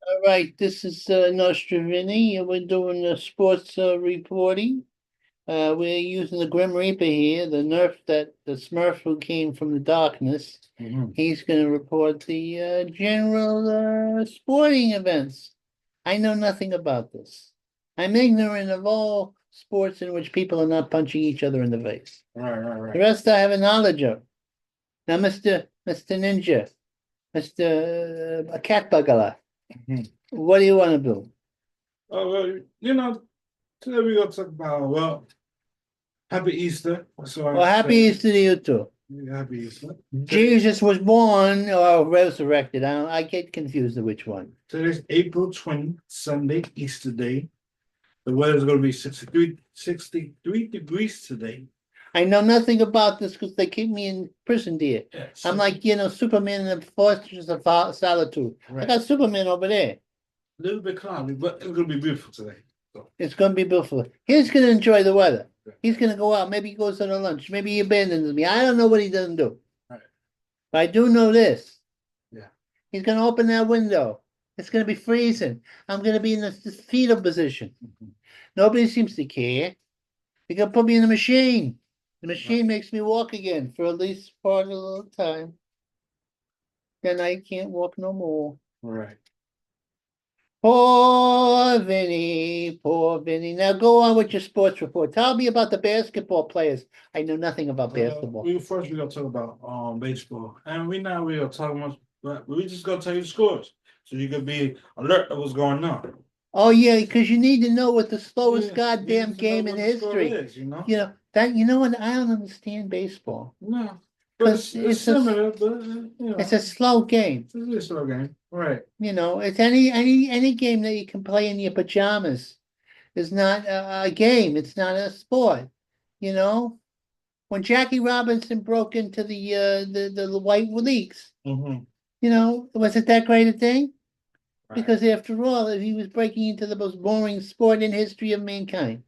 All right, this is Nostrovini, and we're doing the sports reporting. We're using the Grim Reaper here, the Smurf who came from the darkness. He's going to report the general sporting events. I know nothing about this. I'm ignorant of all sports in which people are not punching each other in the face. The rest I have a knowledge of. Now, Mr. Ninja, Mr. Cat Bugler, what do you want to do? Oh, well, today we're gonna talk about, happy Easter. So Well, happy Easter to you too. happy Easter. Jesus was born or resurrected. I get confused of which one. Today's April 20th, Sunday, Easter Day. The weather's gonna be 63 degrees today. I know nothing about this because they keep me in prison, dear. I'm like, Superman in the Fortress of Solitude. I got Superman over there. A little bit cloudy, but it's gonna be beautiful today. So. It's gonna be beautiful. He's gonna enjoy the weather. He's gonna go out. Maybe he goes on a lunch. Maybe he abandons me. I don't know what he doesn't do. Right. But I do know this. Yeah. He's gonna open that window. It's gonna be freezing. I'm gonna be in the fetal position. Nobody seems to care. They're gonna put me in the machine. The machine makes me walk again for at least part of the time. Then I can't walk no more. Right. Poor Vinny, poor Vinny. Now go on with your sports report. Tell me about the basketball players. I know nothing about basketball. We're gonna talk about baseball. And we're not really talking much, but we just gonna tell you the scores. So you can be alert of what's going on. Oh yeah, because you need to know what the slowest goddamn game in history is, you know what? I don't understand baseball. No. But it's similar, but it's a slow game. It's a slow game. Right. It's any game that you can play in your pajamas is not a game. It's not a sport. When Jackie Robinson broke into the white leagues, was it that great a thing? Right. Because after all, he was breaking into the most boring sport in history of mankind.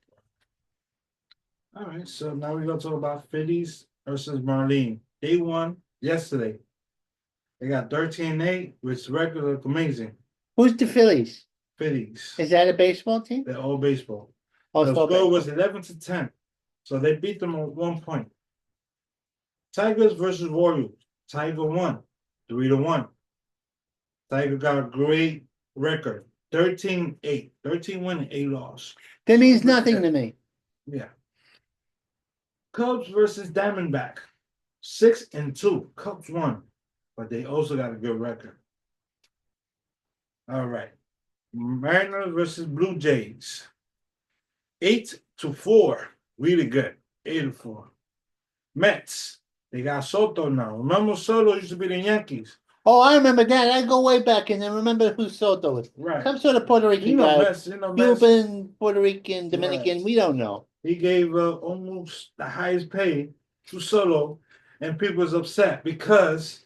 All right, so now we're gonna talk about Phillies versus Marlene. They won yesterday. They got 13-8, which record look amazing. Who's the Phillies? Phillies. Is that a baseball team? They're all baseball. Oh, the score was 11-10. So they beat them on 1 point. Tigers versus Warriors. Tiger won 3-1. Tiger got a great record. 13-8. 13 win, 8 loss. That means nothing to me. Yeah. Cubs versus Diamondback. 6-2. Cubs won, but they also got a good record. All right. Mariners versus Blue Jays. 8-4. Really good. 8-4. Mets. They got Soto now. Remember Soto used to be the Yankees. Oh, I remember that. I go way back and then remember who Soto was. Right. Some sort of Puerto Rican guy. Mets, Cuban, Puerto Rican, Dominican. Right. We don't know. He gave almost the highest pay to Soto, and people was upset because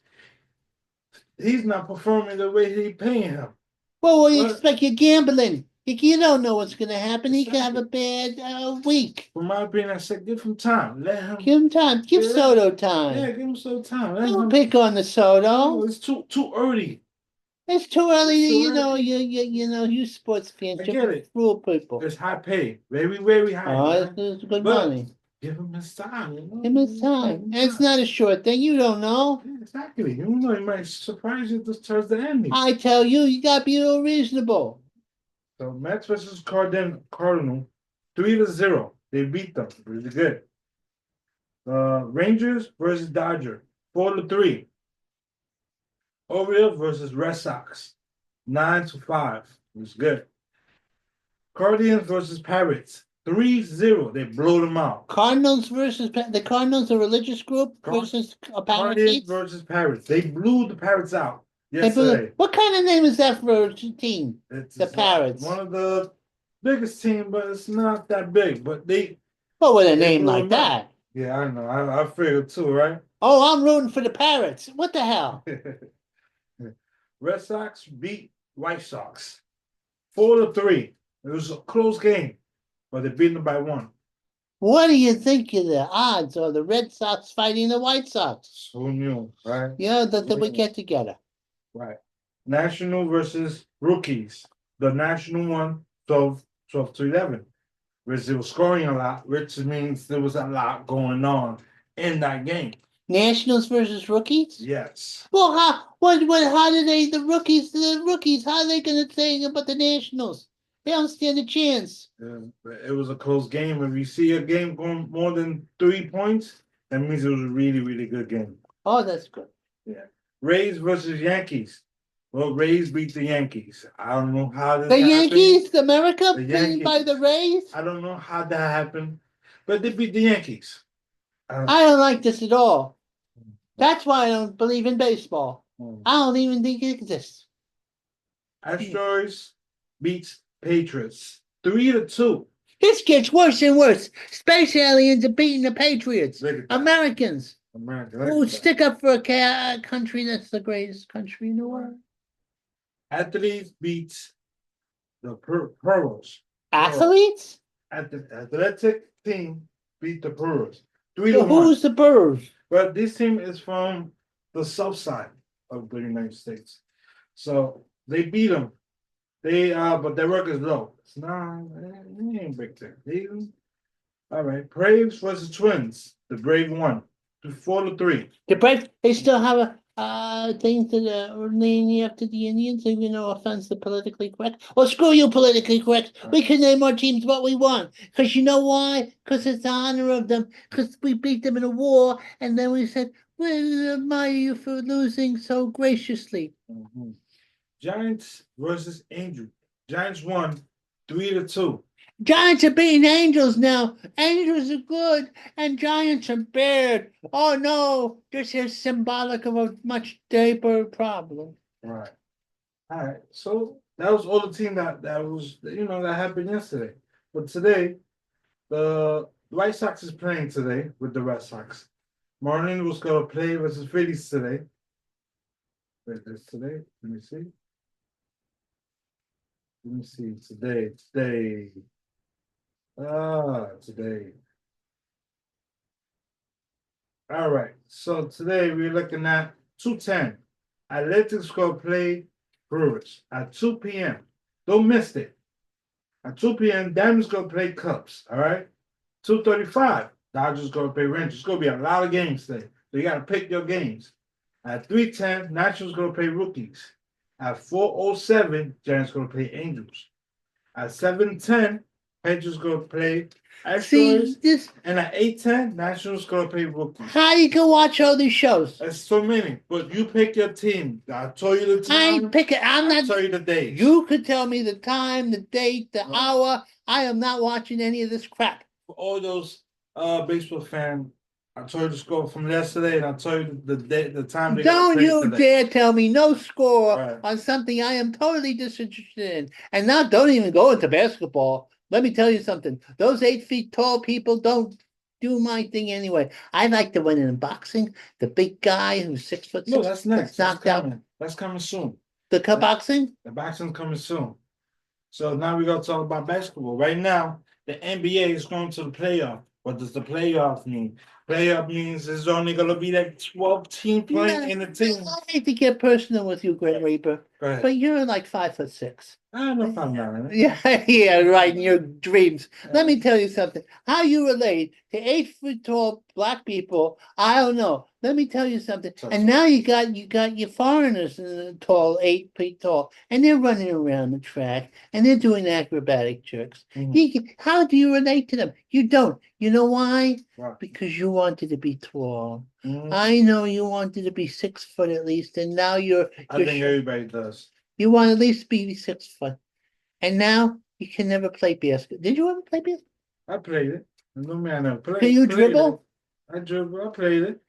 he's not performing the way he paying him. Well, what do you expect? You're gambling. You don't know what's going to happen. He could have a bad week. From my opinion, I said, give him time. Let him. Give him time. Give Soto time. Yeah, give him Soto time. Don't pick on the Soto. No, it's too early. It's too early. You sports fans. I get it. Fool people. It's high pay. Very, very high. Oh, it's good money. Give him his time. Give him his time. It's not a short thing. You don't know. Yeah, exactly. You don't know. He might surprise you towards the end. I tell you, you got to be a little reasonable. So Mets versus Cardinal 3-0. They beat them. Really good. Rangers versus Dodger 4-3. Orioles versus Red Sox 9-5. It was good. Cardinals versus Pirates 3-0. They blew them out. Cardinals versus the Cardinals, a religious group versus a Cardinals versus Pirates. They blew the Pirates out. Yesterday. What kind of name is that for a team? It's the Pirates. One of the biggest team, but it's not that big. But they. Well, with a name like that. Yeah, I know. I figured too, right? Oh, I'm rooting for the Pirates. What the hell? Red Sox beat White Sox 4-3. It was a close game, but they beat them by 1. What do you think of the odds of the Red Sox fighting the White Sox? Who knew, right? Yeah, that we get together. Right. National versus rookies. The national won 12-11. Which it was scoring a lot, which means there was a lot going on in that game. Nationals versus rookies? Yes. Well, how do the rookies, how are they going to say about the Nationals? They don't stand a chance. It was a close game. If you see a game going more than 3 points, that means it was a really, really good game. Oh, that's good. Yeah. Rays versus Yankees. Well, Rays beat the Yankees. I don't know how this The happened. Yankees, America, The beaten by the Yankees. Rays? I don't know how that happened, but they beat the Yankees. I don't like this at all. That's why I don't believe in baseball. I don't even think it exists. Astros beats Patriots 3-2. This gets worse and worse. Space aliens are beating the Patriots. Look at that. Americans America. who Look at that. stick up for a country that's the greatest country in the world. Athletes beats the Pearls. Athletes? The athletic team beat the Pearls 3-1. So who's the Birds? But this team is from the south side of the United States. So they beat them. But their record is low. It's not, it ain't big thing. All right. Braves versus Twins. The Brave won 4-3. The Braves, they still have a thing to the name after the Indians, even no offense to politically correct. Well, screw you, politically correct. We can name our teams what we want. Because you know why? Because it's the honor of them. Because we beat them in a war, and then we said, we admire you for losing so graciously. Mm-hmm. Giants versus Angels. Giants won 3-2. Giants are beating Angels now. Angels are good, and Giants are bad. Oh no, this is symbolic of a much deeper problem. Right. All right. So that was all the team that was that happened yesterday. But today, the White Sox is playing today with the Red Sox. Marlins was gonna play versus Phillies today. Wait, this today? Let me see. Let me see. Today. Today. All right. So today we're looking at 2:10. Athletics go play Brewers at 2 p.m. Don't miss it. At 2 p.m., Diamonds go play Cubs. All right. 2:35, Dodgers go play Rangers. It's gonna be a lot of games today. So you gotta pick your games. At 3:10, Nationals gonna play Rookies. At 4:07, Giants gonna play Angels. At 7:10, Patriots gonna play Astros. This, and at 8:10, Nationals gonna play Rookies. how you can watch all these shows? There's so many, but you pick your team. I told you the time. I ain't picking. I'm I not. tell you the days. You could tell me the time, the date, the hour. I am not watching any of this crap. For all those baseball fans, I told you the score from yesterday, and I told you the time. Don't you dare tell me no score Right. on something I am totally disinterested in. And now don't even go into basketball. Let me tell you something. Those 8 feet tall people don't do my thing anyway. I like the one in boxing, the big guy who's 6'6". No, that's next. That's knocked out. coming. That's coming soon. The boxing? The boxing's coming soon. So now we're gonna talk about basketball. Right now, the NBA is going to the playoff. What does the playoff mean? Playoff means there's only gonna be that 12 team playing in the team. I hate to get personal with you, Grim Reaper, Go ahead. but you're like 5'6". No problem. Yeah, right, in your dreams. Let me tell you something. How you relate to 8 foot tall black people, I don't know. Let me tell you something. And now you got your foreigners tall, 8 feet tall, and they're running around the track and they're doing acrobatic tricks. How do you relate to them? You don't. You know why? Wow. Because you wanted to be tall. I know you wanted to be 6 foot at least, and now you're I think everybody does. you want to at least be 6 foot. And now you can never play basketball. Did you ever play basketball? I played it. No man, I played. Can you dribble? I dribble. I played it.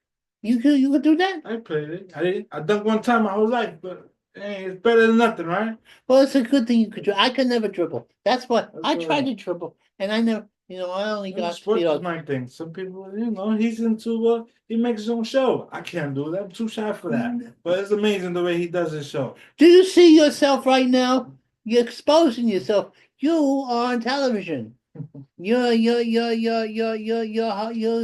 You could do that? I played it. I done one time my whole life, but hey, it's better than nothing, right? Well, it's a good thing you could dribble. I could never dribble. That's what I tried to dribble, and I never. I only got sports is my thing. Some people, he's into he makes his own show. I can't do that. I'm too shy for that. But it's amazing the way he does his show. Do you see yourself right now? You're exposing yourself. You are on television. You're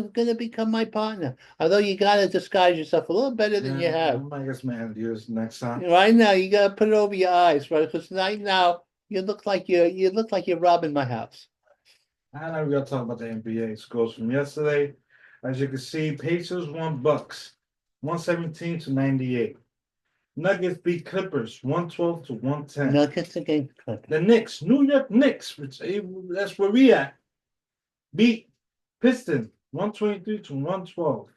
gonna become my partner. Although you gotta disguise yourself a little better than you Yeah, I have. might get some ideas next time. Right now, you gotta put it over your eyes, right? Because right now, you look like you're robbing my house. And now we gotta talk about the NBA scores from yesterday. As you can see, Pacers won Bucks 117 to 98. Nuggets beat Clippers 112 to 110. Nuggets against Clippers. The Knicks, New York Knicks, which that's where we at, beat Pistons 123 to 112.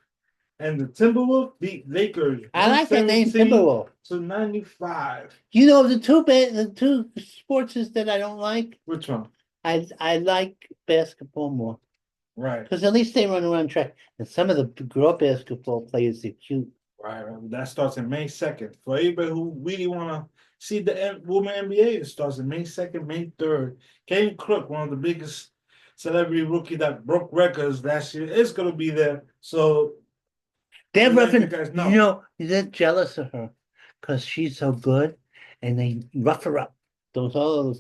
And the Timberwolves beat Lakers I like that name, 117 Timberwolf. to 95. You know the two sports that I don't like. Which one? I like basketball more Right. because at least they run around track. And some of the girl basketball players are cute. Right. That starts in May 2nd. For anybody who really want to see the women NBA, it starts in May 2nd, May 3rd. Kane Crook, one of the biggest celebrity rookie that broke records last year, is going to be there. So They're just letting roughing, you guys know. you know, they're jealous of her because she's so good, and they rough her up. Those other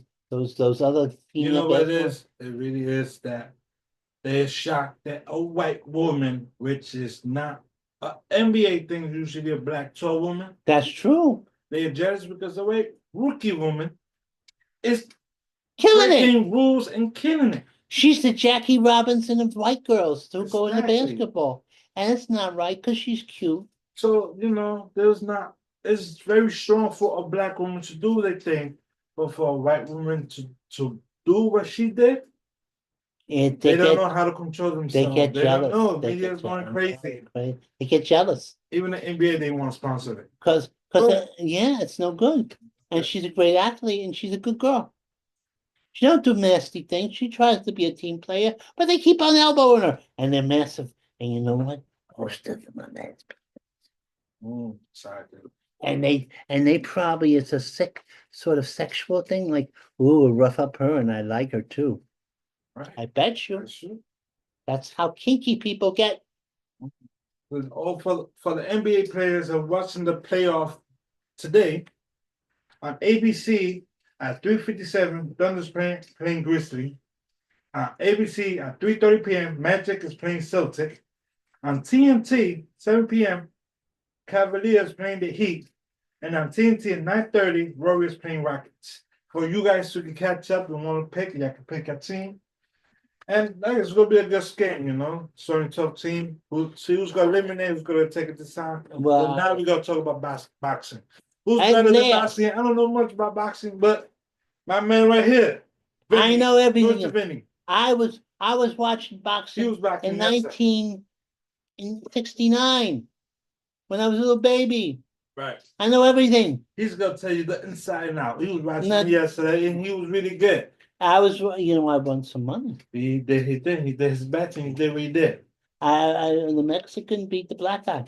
You female know what it basketball. is? It really is that they're shocked that a white woman, which is not an NBA thing, usually a black tall woman, That's true. they are jealous because the way rookie woman is Killing it. breaking rules and killing it. She's the Jackie Robinson of white girls who go into Exactly. basketball, and it's not right because she's cute. So, it's very strong for a black woman to do their thing, but for a white woman to do what she did, And they don't know how to control they themselves. get They don't jealous. know. They Media's get going jealous. crazy. Right? They get jealous Even the NBA, they want to sponsor it. because Oh. yeah, it's no good. And she's a great athlete, and she's a good girl. She don't do nasty things. She tries to be a team player, but they keep on elbowing her, and they're massive. And you know what? Most of them are massive. Sorry, dude. And they probably it's a sick sort of sexual thing, like, ooh, rough up her, and I like her too. Right. I bet you. That's true. That's how kinky people get. For the NBA players are watching the playoff today on ABC at 3:57. Thunder's playing Grizzly. ABC at 3:30 p.m. Magic is playing Celtic. On TNT 7 p.m. Cavaliers playing the Heat, and on TNT at 9:30 Warriors playing Rockets. For you guys who can catch up and want to pick, you can pick a team. And like, it's gonna be a good game, Starting tough team. See who's gonna eliminate, who's gonna take it this time. Well, But now we gotta talk about boxing. Who's I'm better than there. boxing? I don't know much about boxing, but my man right here, I know everything. Vinny. I was watching boxing He was boxing in yesterday. 1969 when I was a little baby. Right. I know everything. He's gonna tell you the inside and out. He was watching Not- me yesterday, and he was really good. I won some money. He did his betting. He did what he did. The Mexican beat the black guy.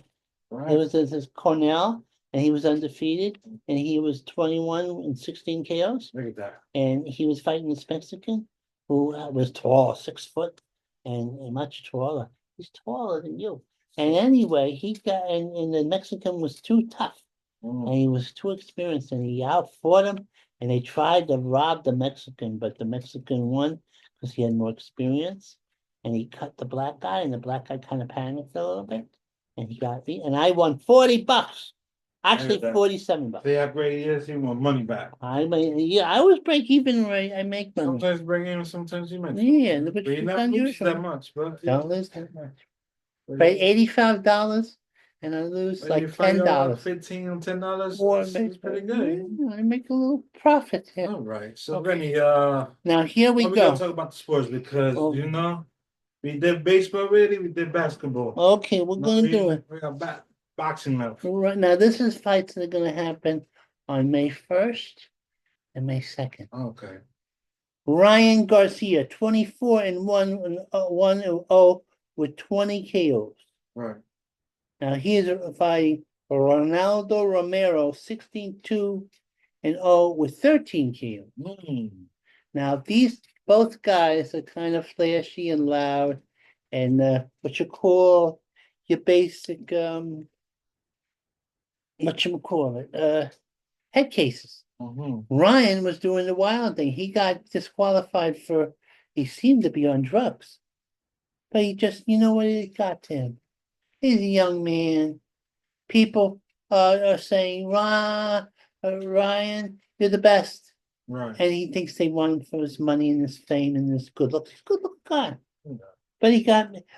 Right. It was this Cornell, and he was undefeated, and he was 21 and 16 KOs. Look at that. And he was fighting this Mexican who was tall, 6 foot, and much taller. He's taller than you. And anyway, and the Mexican was too tough, and he was too experienced, and he outfought him. And they tried to rob the Mexican, but the Mexican won because he had more experience. And he cut the black guy, and the black guy kind of panicked a little bit, and he got beat. And I won $40. Actually, $47. They have great years. He want money back. I always break even, right? I make money. Sometimes bring in, sometimes you make. Yeah, but you're not losing that much, but don't lose that much. Pay $85, and I lose like $10. $10. It's pretty good. I make a little profit here. All right. So Okay. Rennie, now here we we go. gotta talk about the sports because we did baseball already, we did basketball. Okay, we're gonna do it. We got boxing left. Right now, this is fights that are gonna happen on May 1st and May 2nd. Okay. Ryan Garcia, 24-1-0 with 20 KOs. Right. Now he's fighting Ronaldo Romero, 16-2-0 with 13 KOs. Now these both guys are kind of flashy and loud, and what you call your basic head cases. Ryan was doing the wild thing. He got disqualified for he seemed to be on drugs. But he just, you know what it got to him? He's a young man. People are saying, Ryan, you're the best. Right. And he thinks they want him for his money and his fame and his good looks. He's a good looking guy. Yeah.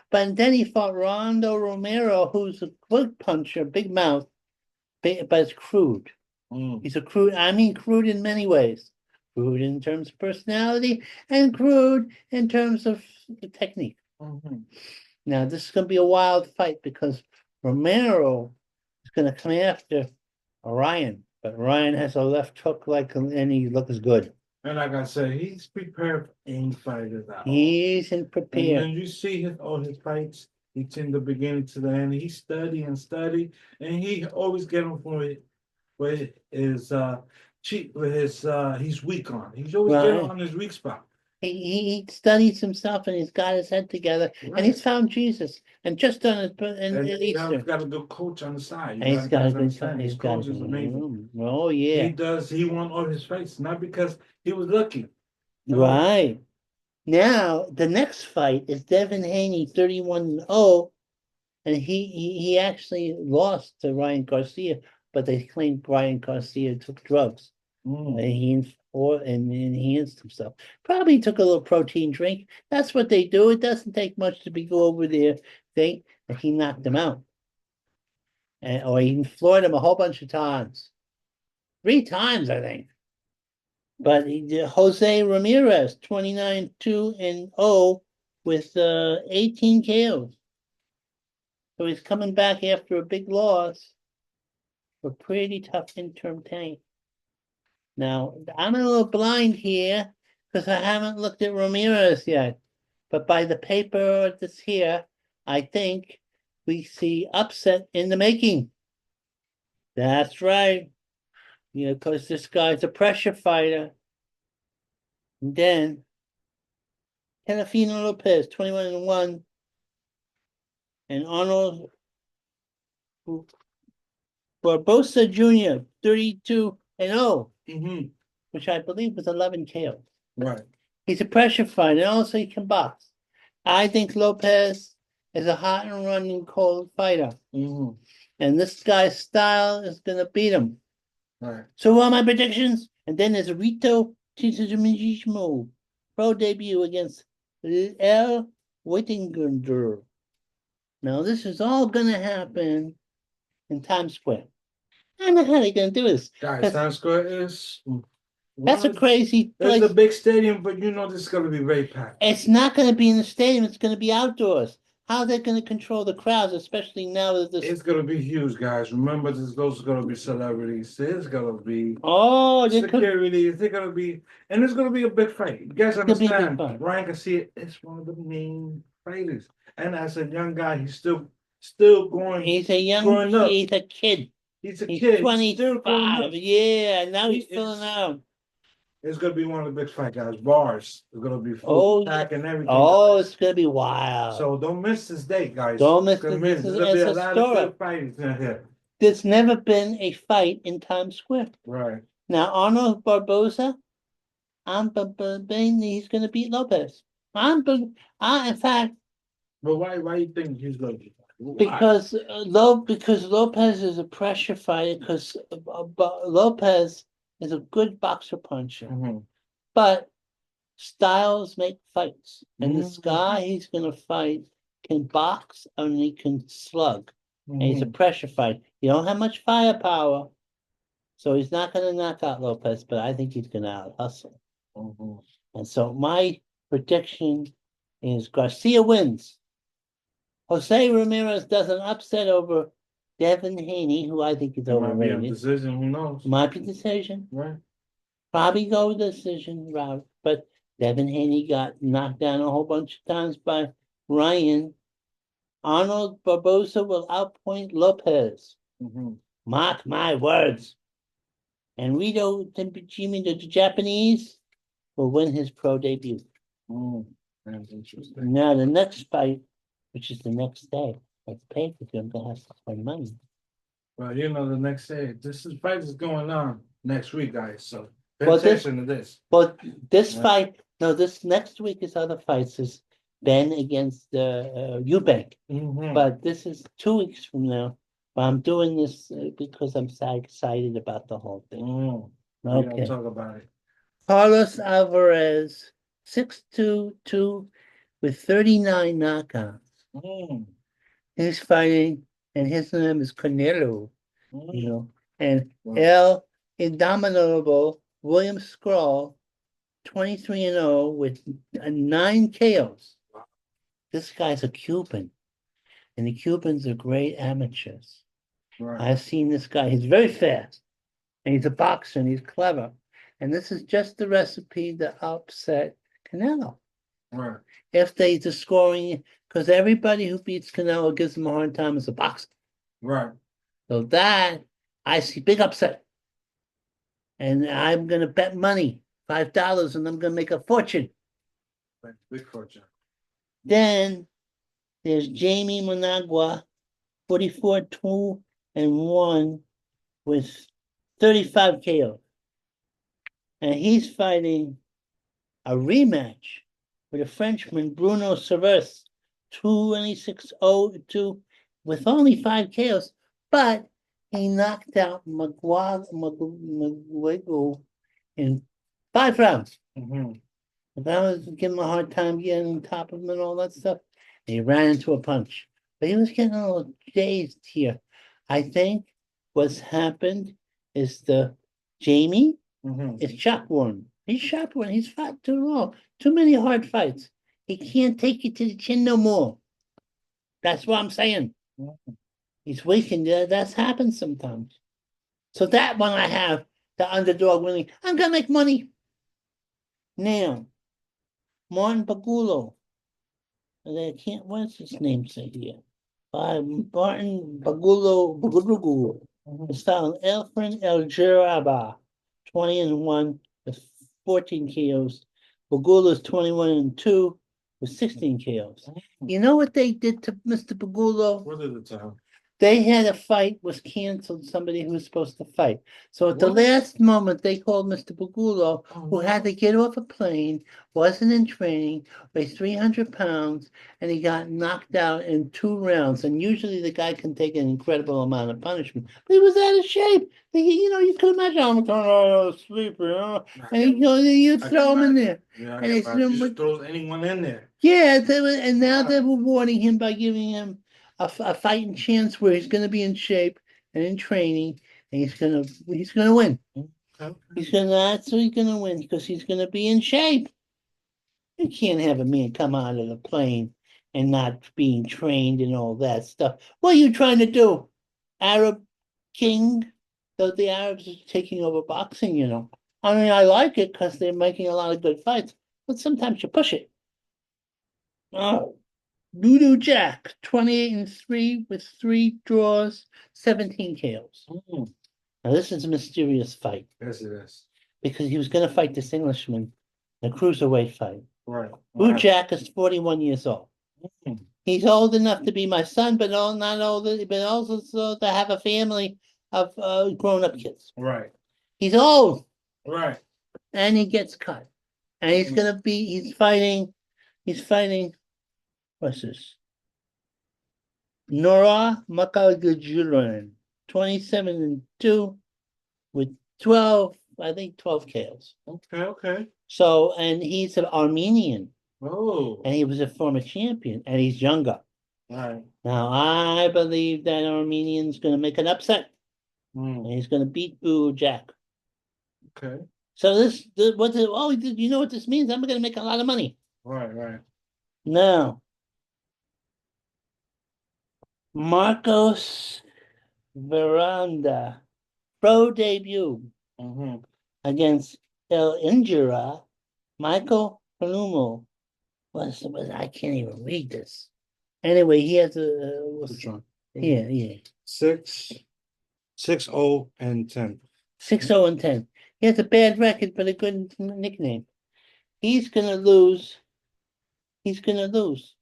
But then he fought Rondo Romero, who's a good puncher, big mouth, but it's crude. He's crude in many ways. Crude in terms of personality and crude in terms of the technique. Now, this is going to be a wild fight because Romero is going to come after Ryan, but Ryan has a left hook and he looks good. And like I said, he's prepared for any fighter that. He's prepared. And then you see all his fights, he's in the beginning to the end. He study, and he always get him for with his cheat with his he's weak on. He's always getting on his weak spot. He studies himself and he's got his head together and he's found Jesus and just done it and he's got a good coach on the side. He's got a good coach. His coach is amazing. Oh yeah. He won all his fights, not because he was lucky. Right. Now the next fight is Devin Haney 31-0, and he actually lost to Ryan Garcia, but they claimed Ryan Garcia took drugs. And he enhanced himself. Probably took a little protein drink. That's what they do. It doesn't take much to go over their thing. And he knocked him out. Or he floored him a whole bunch of times. 3 times, I think. But Jose Ramirez, 29-2-0 with 18 KOs. So he's coming back after a big loss. A pretty tough interim tank. Now, I'm a little blind here because I haven't looked at Ramirez yet. But by the paper that's here, I think we see upset in the making. That's right. Because this guy's a pressure fighter. And then, Tenefino Lopez, 21-1. And Arnold Barbosa Jr., 32-0. Which I believe was 11 KOs. Right. He's a pressure fighter, and also he can box. I think Lopez is a hot and running cold fighter. And this guy's style is going to beat him. Right. So what are my predictions? And then there's Rito Tizumijimo, pro debut against El Whittinger. Now, this is all going to happen in Times Square. I don't know how they're going to do this. Guys, Times Square is... That's a crazy place. It's a big stadium, but this is going to be very packed. It's not going to be in the stadium. It's going to be outdoors. How are they going to control the crowds, especially now that this... It's going to be huge, guys. Remember, those are going to be celebrities. There's going to be security. There's going to be... And it's going to be a big fight. You guys understand? Ryan Garcia is one of the main fighters. And as a young guy, he's still going... He's a kid. He's a kid. 25. Yeah, now he's filling out. It's going to be one of the big fight guys. Bars. It's going to be full pack and everything. Oh, it's going to be wild. So don't miss this date, guys. Don't miss this. There's going to be a lot of good fights in here. There's never been a fight in Times Square. Right. Now, Arnold Barbosa, he's going to beat Lopez. In fact... But why do you think he's going to beat? Because Lopez is a pressure fighter, because Lopez is a good boxer puncher. But styles make fights. And this guy he's going to fight can box and he can slug. And he's a pressure fighter. He don't have much firepower. So he's not going to knock out Lopez, but I think he's going to out-hustle. And so my prediction is Garcia wins. Jose Ramirez does an upset over Devin Haney, who I think is overrated. Might be a decision, who knows? Might be decision. Right. Probably go decision route. But Devin Haney got knocked down a whole bunch of times by Ryan. Arnold Barbosa will outpoint Lopez. Mark my words. And Rito Tempijimi, the Japanese, will win his pro debut. That's interesting. Now the next fight, which is the next day, that's paid for them to have to spend money. Well, the next day, fight is going on next week, guys. So pay attention to this. But this fight No, this next week is other fights is Ben against Eubank. But this is 2 weeks from now. But I'm doing this because I'm so excited about the whole thing. We don't Okay. talk about it. Carlos Alvarez, 6-2-2 with 39 knockouts. He's fighting, and his name is Canelo, you know. And El Indomitable William Scroll, 23-0 with 9 KOs. This guy's a Cuban, and the Cubans are great amateurs. Right. I've seen this guy. He's very fast, and he's a boxer, and he's clever. And this is just the recipe to upset Canelo. Right. If they the scoring, because everybody who beats Canelo gives him a hard time as a boxer. Right. So that I see big upset. And I'm gonna bet money, $5, and I'm gonna make a fortune. Big fortune. Then there's Jamie Managua, 44-2-1 with 35 KO. And he's fighting a rematch with a Frenchman, Bruno Severus, 26-0-2 with only 5 KOs, but he knocked out McGuigo in 5 rounds. If I was giving him a hard time getting on top of him and all that stuff, he ran into a punch. But he was getting a little dazed here. I think what's happened is the Jamie is shot worn. He's shot worn. He's fought too long. Too many hard fights. He can't take you to the chin no more. That's what I'm saying. He's weakened. That's happened sometimes. So that one I have, the underdog winning. I'm gonna make money. Now, Martin Pagulo. And I can't, what's his name say here? Martin Bagulo. Stalin Elfrin El Jiraba, 20-1 with 14 KOs. Bagulo's 21-2 with 16 KOs. You know what they did to Mr. Bagulo? What did it tell? They had a fight was canceled, somebody who was supposed to fight. So at the What? last moment, they called Mr. Bagulo, who had to get off a plane, wasn't in training, weighed 300 pounds, and he got knocked out in 2 rounds. And usually the guy can take an incredible amount of punishment, but he was out of shape. You could imagine I'm kind of asleep, and you throw him in there. Yeah, And they threw him just with, throws anyone in there. yeah, and now they were warning him by giving him a fighting chance where he's going to be in shape and in training, and he's going to win. He's actually going to win because he's going to be in shape. You can't have a man come out of the plane and not being trained and all that stuff. What are you trying to do, Arab king? Though the Arabs are taking over boxing. I mean, I like it because they're making a lot of good fights, but sometimes you push it. Oh. Voodoo Jack, 28-3 with 3 draws, 17 KOs. Now this is a mysterious fight. Yes, it is. Because he was going to fight this Englishman, a cruiserweight fight. Right. Voodoo Jack is 41 years old. He's old enough to be my son, but not older, but also to have a family of grown-up kids. Right. He's old. Right. And he gets cut. And he's fighting, what's this? Nora Makagajulan, 27-2 with 12 KOs. Okay. So, and he's an Armenian. Oh. And he was a former champion, and he's younger. Right. Now, I believe that Armenian's going to make an upset. And he's going to beat Boo Jack. Okay. So you know what this means? I'm going to make a lot of money. Right. Now, Marcos Veranda, pro debut against El Injera, Michael Palumo. I can't even read this. Anyway, he has a Which one? yeah. 6-0-10. 6-0-10. He has a bad record, but a good nickname. He's gonna lose. He's gonna lose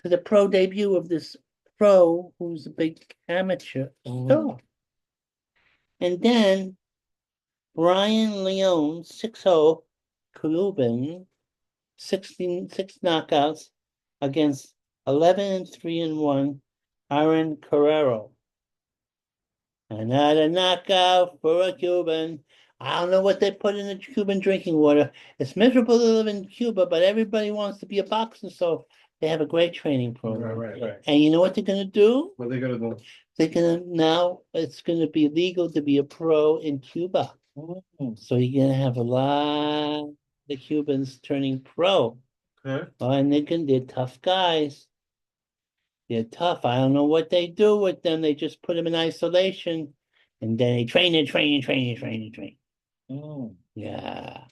to the pro debut of this pro who's a big amateur star. And then Brian Leone, 6-0, Cuban 6 knockouts against 11-3-1 Aaron Carrero. Another knockout for a Cuban. I don't know what they put in the Cuban drinking water. It's miserable to live in Cuba, but everybody wants to be a boxer, so they have a great training program. Right. And you know what they're gonna do? What they gonna do? Now it's gonna be legal to be a pro in Cuba. So you're gonna have a lot of the Cubans turning pro. Okay. Oh, and they're tough guys. They're tough. I don't know what they do with them. They just put them in isolation, and then they train and train and train and train and train. Yeah.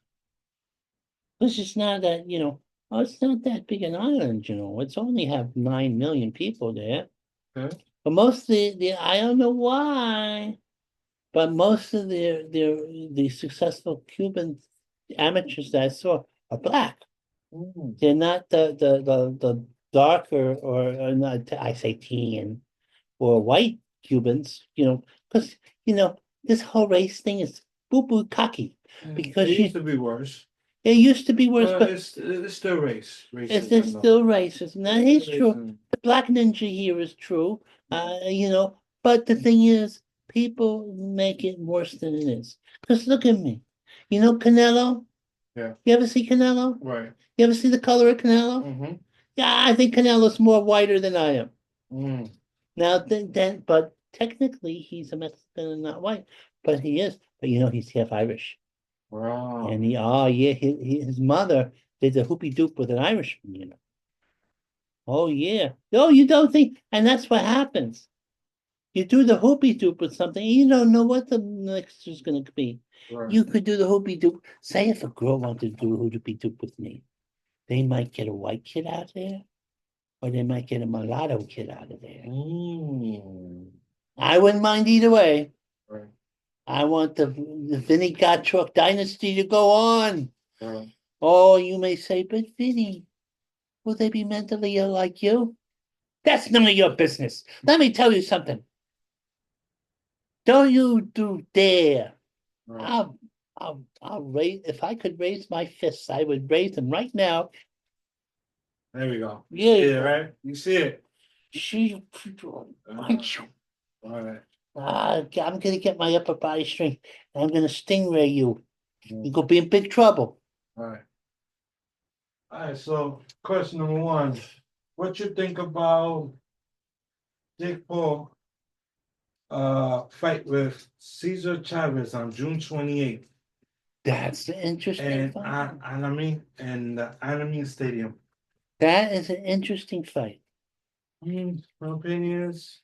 This is not that, it's not that big an island, It's only have 9 million people there. Okay. But most of I don't know why, but most of the successful Cuban amateurs that I saw are black. They're not the darker or not, I say tan or white Cubans, because this whole race thing is boo-boo cocky. Because It used to be worse. it used to be worse, But but it's still racism. it's still racism. That is true. Racism. The Black Ninja here is true. But the thing is, people make it worse than it is. Because look at me. You know Canelo? Yeah. You ever see Canelo? Right. You ever see the color of Canelo? Mm-hmm. Yeah, I think Canelo's more whiter than I am. Mm. Now, but technically, he's a Mexican and not white. But he is. But he's half Irish. Wow. And his mother did a hoopy doop with an Irishman. Oh yeah. No, you don't think, and that's what happens. You do the hoopy doop with something, you don't know what the next is going to be. Right. You could do the hoopy doop. Say if a girl wanted to do a hoopy doop with me, they might get a white kid out there, or they might get a mulatto kid out of there. I wouldn't mind either way. Right. I want the Vinny Gottschalk dynasty to go on. Right. Oh, you may say, but Vinny, will they be mentally ill like you? That's none of your business. Let me tell you something. Don't you dare. Right. I'll raise, if I could raise my fists, I would raise them right now. There we go. Yeah. See it, right? You see it. All right. I'm gonna get my upper body strength and I'm gonna stingray you. You're gonna be in big trouble. All right. All right, so question number one. What you think about Jake Paul fight with Cesar Chavez on June 28th? That's interesting. And the Anime Stadium. That is an interesting fight. My opinion is,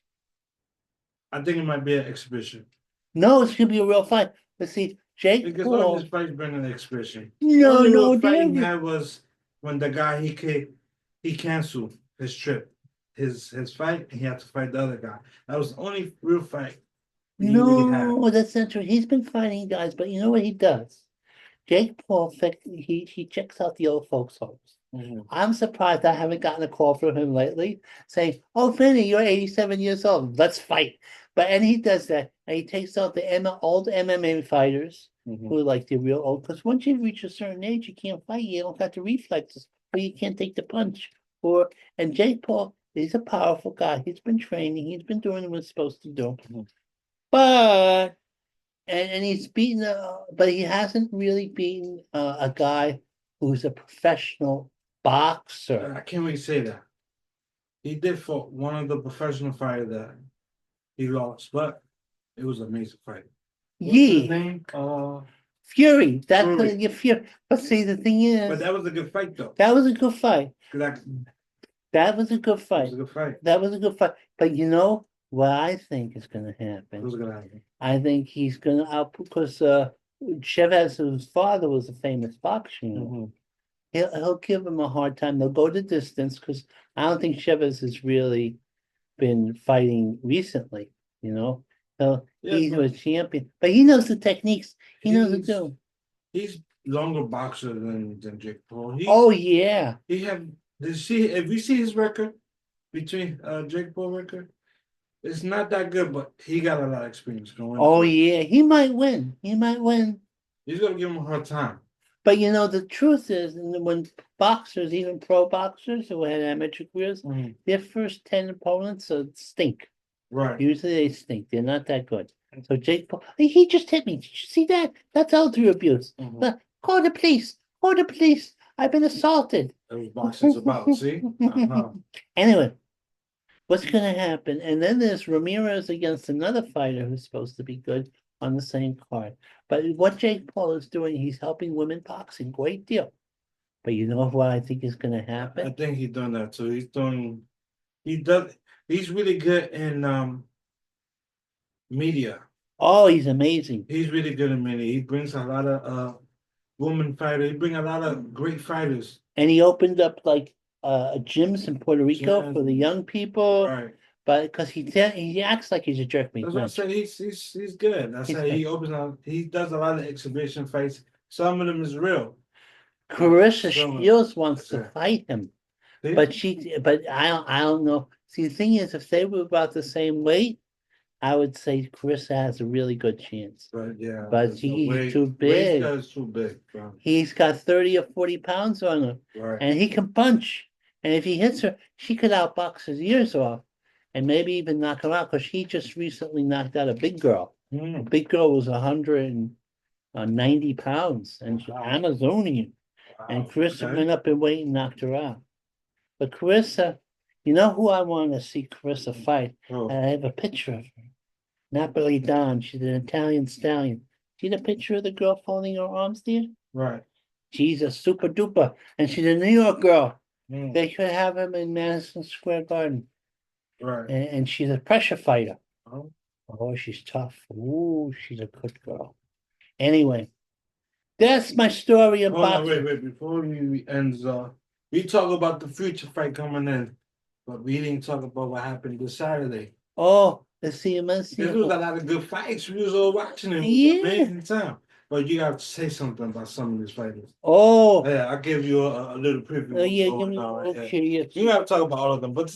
I think it might be an exhibition. No, it's gonna be a real fight. But see, Jake Because Paul. all his fights been an exhibition. No, the no, real fight he had was when the guy he canceled his trip, his fight, and he had to fight the other guy. That was the only real fight he really had. No, that's not true. He's been fighting guys, but you know what he does? Jake Paul, he checks out the old folks' homes. I'm surprised I haven't gotten a call from him lately saying, "Oh, Vinny, you're 87 years old. Let's fight." And he does that, and he takes out the old MMA fighters who are like the real old. Because once you reach a certain age, you can't fight. You don't have the reflexes, or you can't take the punch. And Jake Paul, he's a powerful guy. He's been training. He's been doing what he's supposed to do. But and he's beaten, but he hasn't really beaten a guy who's a professional boxer. I can't really say that. He did fought one of the professional fighters that he lost, but it was an amazing fight. What's his name? Fury. That's Fury. Fury. But see, the thing is, But that was a good fight, though. that was a good fight. That was a good fight. was a good fight. That was a good fight. But you know what I think is going to happen? What's going to happen? I think he's going to out because Chavez's father was a famous boxer. He'll give him a hard time. They'll go the distance because I don't think Chavez has really been fighting recently. So he's a champion, but he knows the techniques. He knows what to do. He's longer boxer than Jake Paul. Oh yeah. If you see his record between Jake Paul record, it's not that good, but he got a lot of experience going. Oh yeah, he might win. He might win. He's gonna give him a hard time. But you know, the truth is, and when boxers, even pro boxers who had amateur careers, their first 10 opponents stink. Right. Usually they stink. They're not that good. So Jake Paul, he just hit me. Did you see that? That's elder abuse. Call the police. Call the police. I've been assaulted. That was boxing's about, see? Anyway, what's going to happen? And then there's Ramirez against another fighter who's supposed to be good on the same card. But what Jake Paul is doing, he's helping women boxing. Great deal. But you know what I think is going to I happen? think he's doing that too. He's really good in media. Oh, he's amazing. He's really good in media. He brings a lot of women fighters. He brings a lot of great fighters. And he opened up like gyms in Puerto Rico for the young people. Right. But because he acts like he's a jerk. That's what I said. He's good. That's how he opens up. He does a lot of exhibition fights. Some of them is real. Carissa Shields wants to fight him, See? but I don't know. See, the thing is, if they were about the same weight, I would say Carissa has a really good chance. But yeah, But he's too big. Weight too big. Bro. He's got 30 or 40 pounds on him, Right. and he can punch. And if he hits her, she could outbox his ears off, and maybe even knock her out. Because he just recently knocked out a big girl. A big girl was 190 pounds, and she's Amazonian. And Carissa went up in weight and knocked her out. But Carissa, you know who I want to see Carissa fight? Oh. I have a picture of her. Napoli Don. She's an Italian stallion. See the picture of the girl folding her arms there? Right. She's a super duper. And she's a New York girl. They could have him in Madison Square Garden. Right. And she's a pressure fighter. Oh, she's tough. Ooh, she's a good girl. Anyway. That's my story about. Wait. Before we end, we talk about the future fight coming in, but we didn't talk about what happened this Saturday. Oh, the CMS. There was a lot of good fights. We was all watching them. Yeah. Amazing time. But you have to say something about some of these fighters. Oh. Yeah, I'll give you a little preview. Oh, yeah, okay, yeah. You have to talk about all of them, but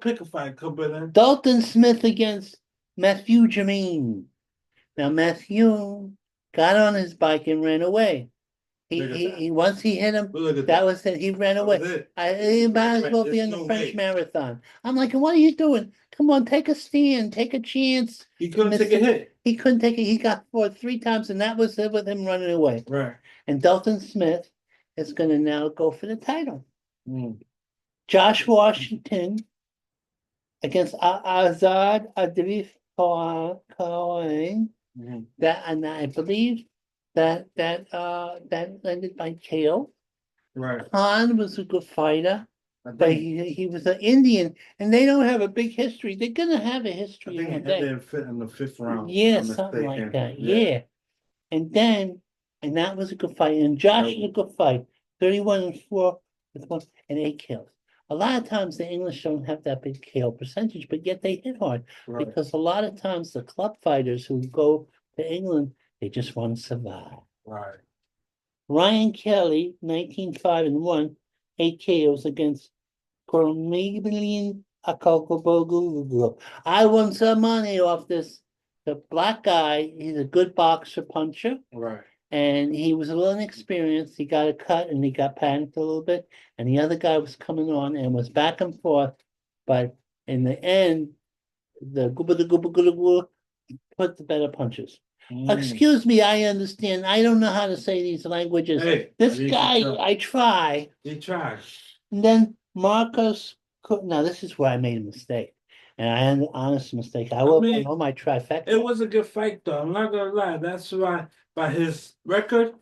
pick a fight, couple in. Dalton Smith against Matthew Jermaine. Now Matthew got on his bike and ran away. He once he hit him, that was it. He ran away. He might as well be in the French marathon. I'm like, what are you doing? Come on, take a stand, take a chance. He couldn't take a hit. He couldn't take it. He got fought 3 times, and that was it with him running away. Right. And Dalton Smith is going to now go for the title. Josh Washington against Azad Adrif Cohen. That, and I believe that ended by KO. Right. Khan was a good fighter, but he was an Indian, and they don't have a big history. They're gonna have a history. I think it didn't fit in the 5th round. Yeah, something like that. Yeah. And that was a good fight. And Josh is a good fight. 31-4 with 8 kills. A lot of times the English don't have that big KO percentage, but yet they hit hard. Right. Because a lot of times the club fighters who go to England, they just want to survive. Right. Ryan Kelly, 19-5-1, 8 KOs against Cormelian Akalkobogu. I won some money off this. The black guy, he's a good boxer puncher. Right. And he was a little inexperienced. He got a cut and he got panicked a little bit. And the other guy was coming on and was back and forth. But in the end, the gooba put the better punches. Excuse me, I understand. I don't know how to say these languages. Hey, this guy, I try. He tries. And then Marcus, now this is where I made a mistake. And I had an honest mistake. I will know my trifecta. It was a good fight, though. I'm not gonna lie. That's why, by his record,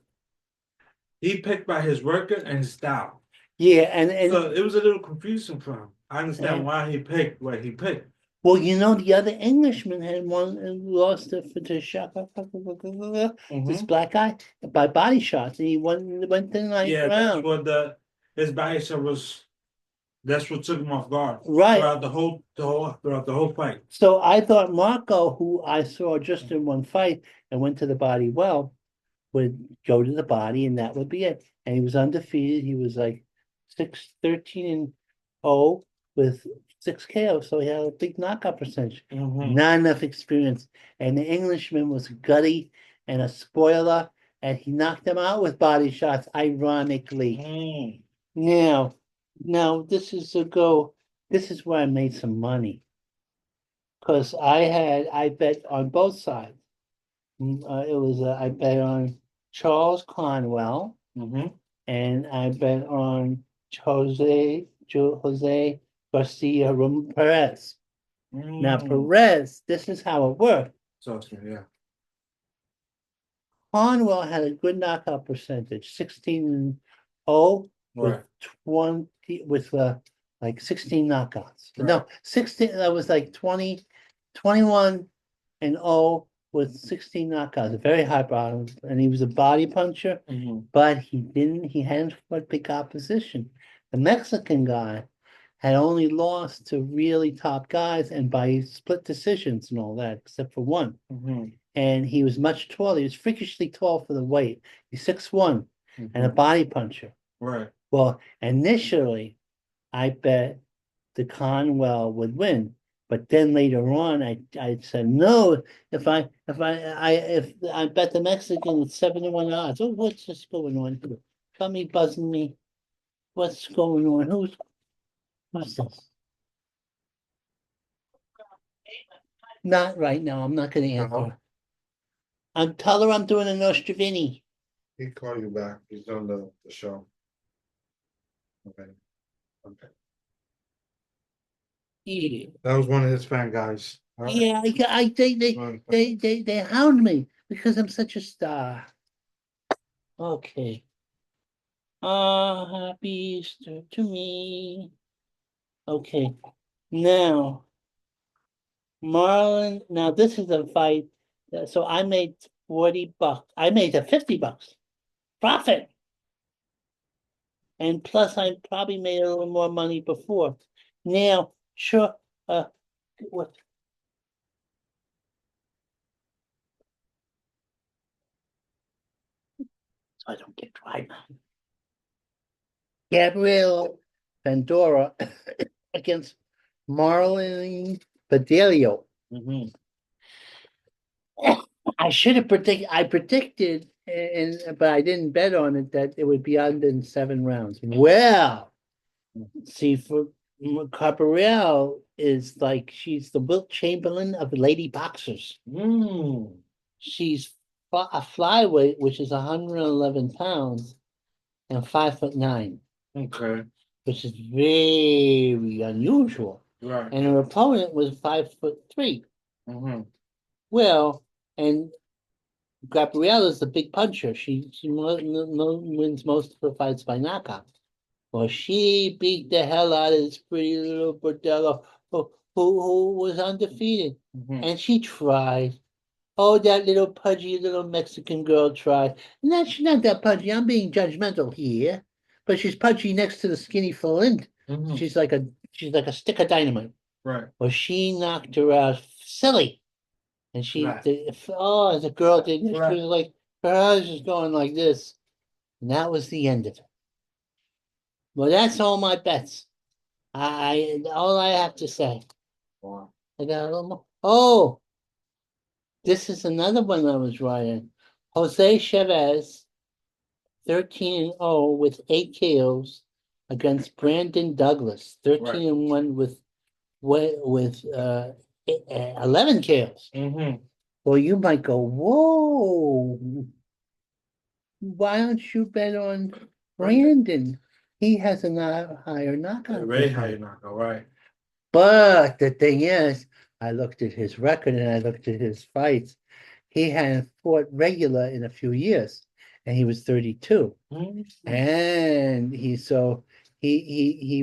he picked by his record and his style. Yeah, and so it was a little confusing for him. I understand why he picked what he picked. Well, the other Englishman had won and lost to Shaka, this black guy by body shots, and he went the 9th round. Yeah, that's what his body shot was. That's what took him off guard. Right. Throughout the whole fight. So I thought Marco, who I saw just in one fight and went to the body well, would go to the body and that would be it. And he was undefeated. He was like 13-0 with 6 KO. So he had a big knockout percentage. Not enough experience. And the Englishman was gutty and a spoiler. and he knocked him out with body shots, ironically. Mm. Now this is this is where I made some money. Because I bet on both sides. I bet on Charles Conwell Mm-hmm. and I bet on Jose Garcia Perez. Now Mm. Perez, this is how it worked. So, yeah. Conwell had a good knockout percentage, 16-0 with Right. 20 with like 16 knockouts. Right. No, 16 that was like 21-0 with 16 knockouts. A very high bottom, and he was a body puncher, Mm-hmm. but he hadn't fought big opposition. The Mexican guy had only lost to really top guys and by split decisions and all that, except for one. Mm-hmm. And he was much taller. He was freakishly tall for the weight. He's 6'1" and a Mm-hmm. body puncher. Right. Well, initially, I bet the Conwell would win, but then later on, I said no. If I bet the Mexican at 71 odds. Oh, what's this going on here? Tummy buzzing me. What's going on? What's this? Not right now. I'm not going to Uh-huh. answer. Tell her I'm doing a Nostrovini. He'll call you back. He's on the show. Okay. Okay. Yeah. That was one of his fan guys. All right. Yeah, they hound me because I'm such a star. Okay. Happy Easter to me. Okay. Now, Marlon, now this is a fight. So I made $40. I made a $50 profit. And plus I probably made a little more money before. Now, sure, what so I don't get dry mouth. Gabriel Pandora against Marlon Fidelio. Mm-hmm. I should have I predicted, but I didn't bet on it that it would be under in 7 rounds. Well, see, for Cabrera is like she's the Wilt Chamberlain of lady boxers. Mm. She's a flyweight, which is 111 pounds and 5'9", Okay. which is very unusual. Right. And her opponent was 5'3". Mm-hmm. Well, and Gabriella's the big puncher. She wins most of her fights by knockout. Well, she beat the hell out of this pretty little Bordello who was undefeated. Mm-hmm. And she tried. Oh, that little pudgy little Mexican girl tried. No, she's not that pudgy. I'm being judgmental here. But she's pudgy next to the skinny Flint. Mm-hmm. She's like a stick of dynamite. Right. Well, she knocked her out silly. And Right. the girl did, she Right. was like, her eyes was going like this. And that was the end of it. Well, that's all my bets. All I have to say. Wow. I got a little more. Oh, this is another one I was writing. Jose Chavez, 13-0 with 8 KOs against Brandon Douglas, 13-1 with 11 KOs. Mm-hmm. Well, you might go, whoa. Why don't you bet on Brandon? He has a higher knockout. Very high knockout, right? But the thing is, I looked at his record and I looked at his fights. He hadn't fought regular in a few years, and he was 32. Mm-hmm. And he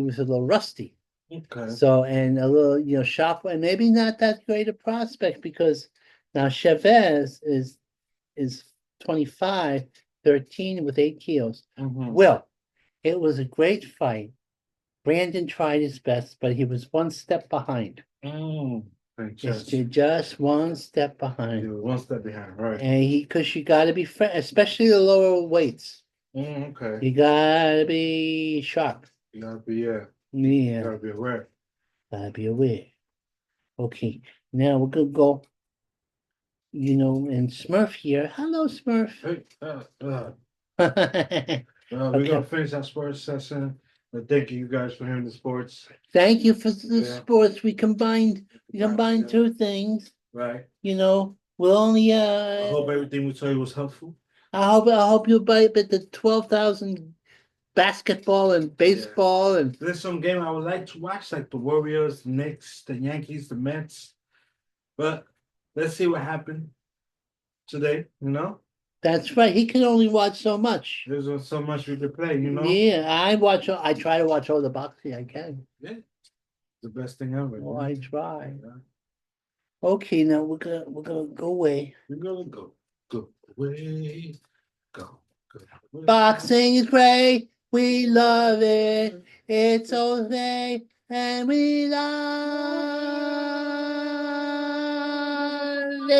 was a little rusty. Okay. So and a little, sharp, and maybe not that great a prospect because now Chavez is 25, 13 with 8 KOs. Mm-hmm. Well, it was a great fight. Brandon tried his best, but he was one step behind. Just one step behind. He was one step behind, right? And because you got to be fair, especially the lower weights. Okay. You got to be sharp. You gotta be, yeah. Yeah. You gotta be aware. Gotta be aware. Okay. Now we're gonna go. and Smurf here. Hello, Smurf. Hey, Okay. we're gonna finish our sports session. But thank you guys for hearing the sports. Thank you for the Yeah. sports. We combined Yeah. two things. Right. We'll only I hope everything we told you was helpful. I hope you buy but the 12,000 basketball and baseball and There's some game I would like to watch, like the Warriors, the Knicks, the Yankees, the Mets. But let's see what happened today, that's right. He can only watch so much. There's so much we could play, Yeah, I try to watch all the boxing I can. Yeah. The best thing ever. Well, I try. Okay, now we're gonna go away. We're gonna go away, go away. Boxing is great. We love it. It's okay, and we love it.